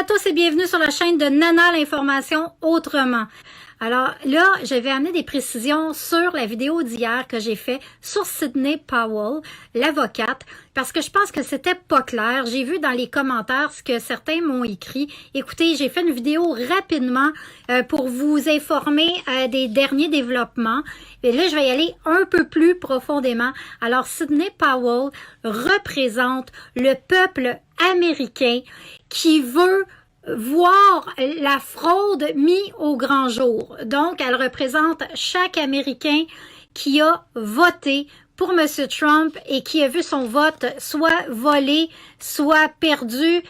à tous et bienvenue sur la chaîne de Nana l'information autrement. Alors là, je vais amener des précisions sur la vidéo d'hier que j'ai fait sur Sidney Powell, l'avocate, parce que je pense que c'était pas clair. J'ai vu dans les commentaires ce que certains m'ont écrit. Écoutez, j'ai fait une vidéo rapidement pour vous informer des derniers développements. Et là, je vais y aller un peu plus profondément. Alors, Sidney Powell représente le peuple américain qui veut voir la fraude mise au grand jour. Donc, elle représente chaque Américain qui a voté pour M. Trump et qui a vu son vote soit volé, soit perdu,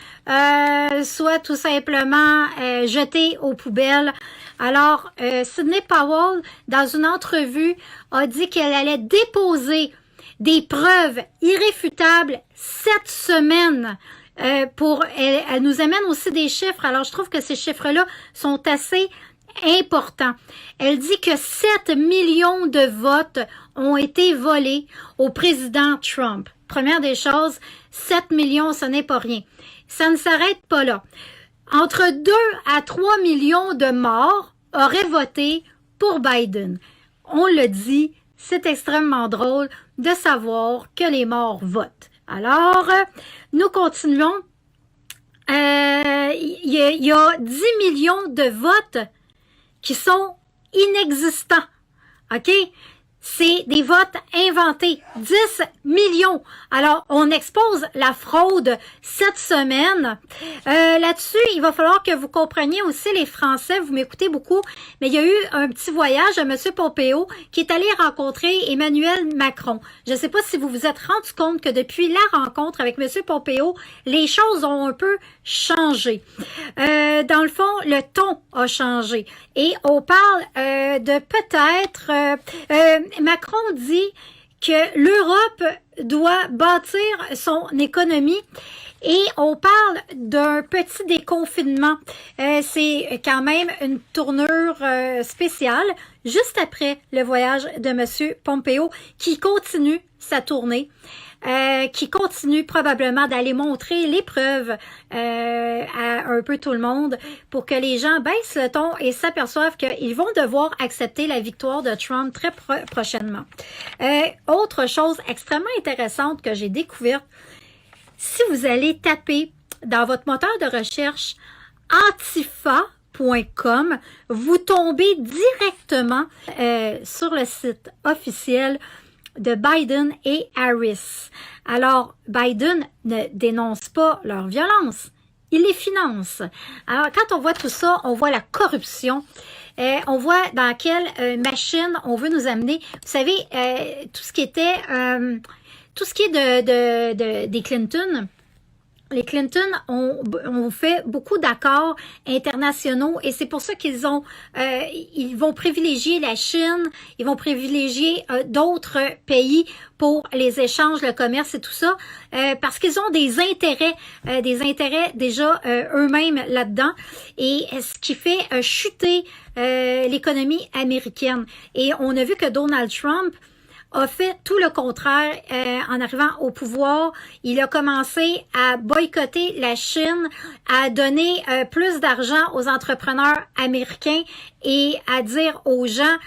soit tout simplement jeté aux poubelles. Alors, Sidney Powell, dans une entrevue, a dit qu'elle allait déposer des preuves irréfutables cette semaine. Elle nous amène aussi des chiffres. Alors, je trouve que ces chiffres-là sont assez importants. Elle dit que 7 millions de votes ont été volés au président Trump. Première des choses, 7 millions, ce n'est pas rien. Ça ne s'arrête pas là. Entre 2 à 3 millions de morts auraient voté pour Biden. On le dit, c'est extrêmement drôle de savoir que les morts votent. Alors, nous continuons. Il y a 10 millions de votes qui sont inexistants. OK? C'est des votes inventés. 10 millions. Alors, on expose la fraude cette semaine. Là-dessus, il va falloir que vous compreniez aussi les Français. Vous m'écoutez beaucoup. Mais il y a eu un petit voyage de M. Pompeo qui est allé rencontrer Emmanuel Macron. Je ne sais pas si vous vous êtes rendu compte que depuis la rencontre avec M. Pompeo, les choses ont un peu changé. Dans le fond, le ton a changé. Et on parle de peut-être... Macron dit que l'Europe doit bâtir son économie et on parle d'un petit déconfinement. C'est quand même une tournure spéciale juste après le voyage de M. Pompeo qui continue sa tournée. Qui continue probablement d'aller montrer les preuves à un peu tout le monde pour que les gens baissent le ton et s'aperçoivent qu'ils vont devoir accepter la victoire de Trump très prochainement. Autre chose extrêmement intéressante que j'ai découverte, si vous allez taper dans votre moteur de recherche Antifa.com, vous tombez directement sur le site officiel de Biden et Harris. Alors, Biden ne dénonce pas leur violence, il les finance. Alors, quand on voit tout ça, on voit la corruption, on voit dans quelle machine on veut nous amener. Vous savez, tout ce qui est des Clinton. Les Clinton ont fait beaucoup d'accords internationaux et c'est pour ça qu'ils vont privilégier la Chine, ils vont privilégier d'autres pays pour les échanges, le commerce et tout ça, parce qu'ils ont des intérêts déjà eux-mêmes là-dedans et ce qui fait chuter l'économie américaine. Et on a vu que Donald Trump a fait tout le contraire en arrivant au pouvoir. Il a commencé à boycotter la Chine, à donner plus d'argent aux entrepreneurs américains et à dire aux gens,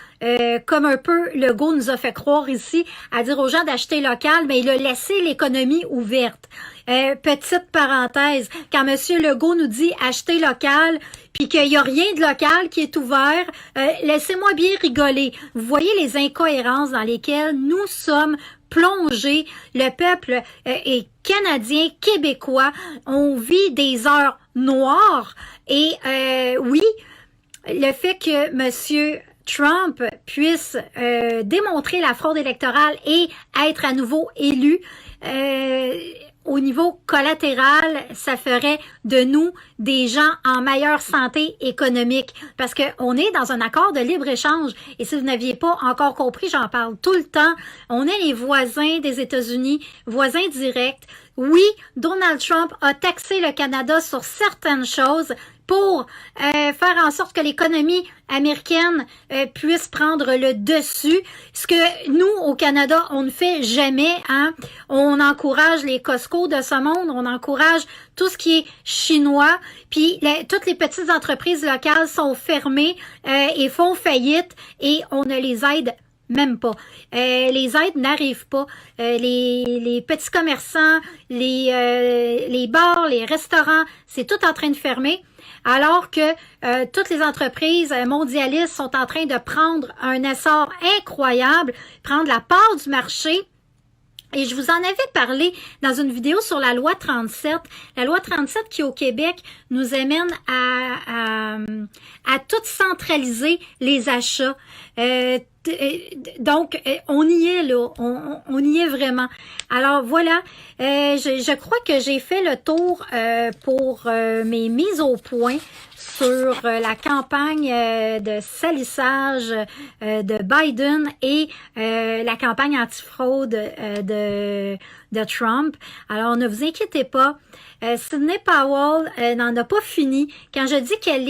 comme un peu Legault nous a fait croire ici, à dire aux gens d'acheter local, mais il a laissé l'économie ouverte. Petite parenthèse, quand M. Legault nous dit acheter local, puis qu'il n'y a rien de local qui est ouvert, laissez-moi bien rigoler. Vous voyez les incohérences dans lesquelles nous sommes plongés. Le peuple est canadien, québécois. On vit des heures noires. Et oui, le fait que M. Trump puisse démontrer la fraude électorale et être à nouveau élu, au niveau collatéral, ça ferait de nous des gens en meilleure santé économique parce que on est dans un accord de libre-échange et si vous n'aviez pas encore compris, j'en parle tout le temps, on est les voisins des États-Unis, voisins directs. Oui, Donald Trump a taxé le Canada sur certaines choses pour faire en sorte que l'économie américaine puisse prendre le dessus. Ce que nous, au Canada, on ne fait jamais. Hein? On encourage les Costco de ce monde, on encourage tout ce qui est chinois, puis toutes les petites entreprises locales sont fermées et font faillite et on ne les aide même pas. Les aides n'arrivent pas. Les petits commerçants, les bars, les restaurants, c'est tout en train de fermer. Alors que toutes les entreprises mondialistes sont en train de prendre un essor incroyable, prendre la part du marché. Et je vous en avais parlé dans une vidéo sur la loi 37. La loi 37 qui, au Québec, nous amène à tout centraliser les achats. Donc, on y est là, on y est vraiment. Alors voilà, je crois que j'ai fait le tour pour mes mises au point sur la campagne de salissage de Biden et la campagne antifraude de Trump. Alors, ne vous inquiétez pas, Sidney Powell n'en a pas fini. Quand je dis qu'elle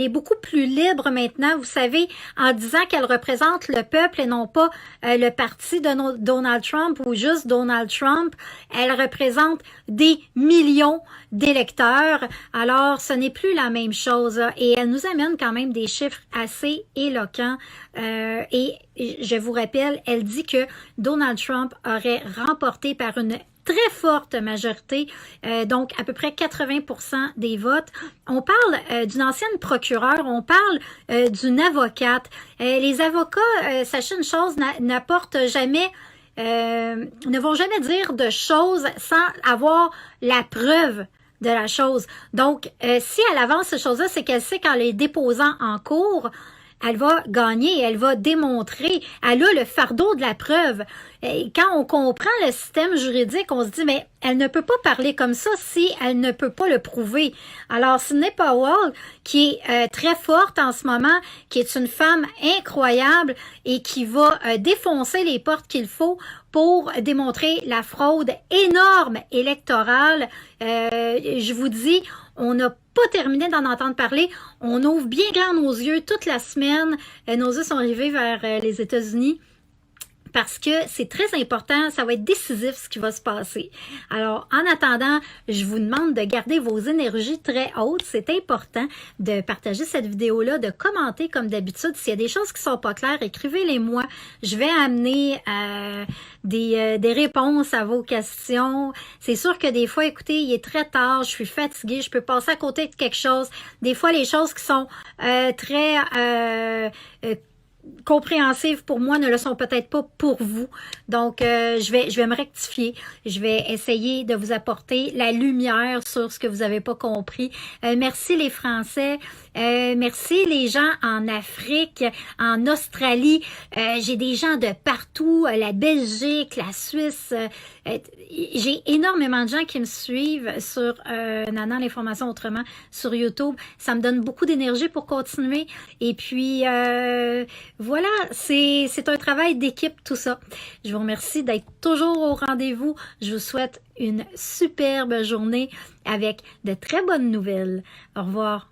est beaucoup plus libre maintenant, vous savez, en disant qu'elle représente le peuple et non pas le parti de Donald Trump ou juste Donald Trump. Elle représente des millions d'électeurs. Alors, ce n'est plus la même chose. Et elle nous amène quand même des chiffres assez éloquents. Et je vous rappelle, elle dit que Donald Trump aurait remporté par une très forte majorité, donc à peu près 80% des votes. On parle d'une ancienne procureure, on parle d'une avocate. Les avocats, sachez une chose, n'apportent jamais, ne vont jamais dire de choses sans avoir la preuve de la chose. Donc, si elle avance ces choses-là, c'est qu'elle sait qu'en les déposant en cours, elle va gagner, elle va démontrer, elle a le fardeau de la preuve. Et quand on comprend le système juridique, on se dit, mais elle ne peut pas parler comme ça si elle ne peut pas le prouver. Alors, Sidney Powell, qui est très forte en ce moment, qui est une femme incroyable et qui va défoncer les portes qu'il faut pour démontrer la fraude énorme électorale, je vous dis, on n'a pas terminé d'en entendre parler. On ouvre bien grand nos yeux toute la semaine. Nos yeux sont rivés vers les États-Unis parce que c'est très important, ça va être décisif ce qui va se passer. Alors, en attendant, je vous demande de garder vos énergies très hautes. C'est important de partager cette vidéo-là, de commenter comme d'habitude. S'il y a des choses qui sont pas claires, écrivez-les-moi. Je vais amener des réponses à vos questions. C'est sûr que des fois, écoutez, il est très tard, je suis fatiguée, je peux passer à côté de quelque chose. Des fois, les choses qui sont très compréhensives pour moi ne le sont peut-être pas pour vous. Donc, je vais me rectifier. Je vais essayer de vous apporter la lumière sur ce que vous n'avez pas compris. Merci les Français. Merci les gens en Afrique, en Australie. J'ai des gens de partout, la Belgique, la Suisse. J'ai énormément de gens qui me suivent sur Nana l'information autrement sur YouTube. Ça me donne beaucoup d'énergie pour continuer. Et puis, voilà, c'est un travail d'équipe tout ça. Je vous remercie d'être toujours au rendez-vous. Je vous souhaite une superbe journée avec de très bonnes nouvelles. Au revoir.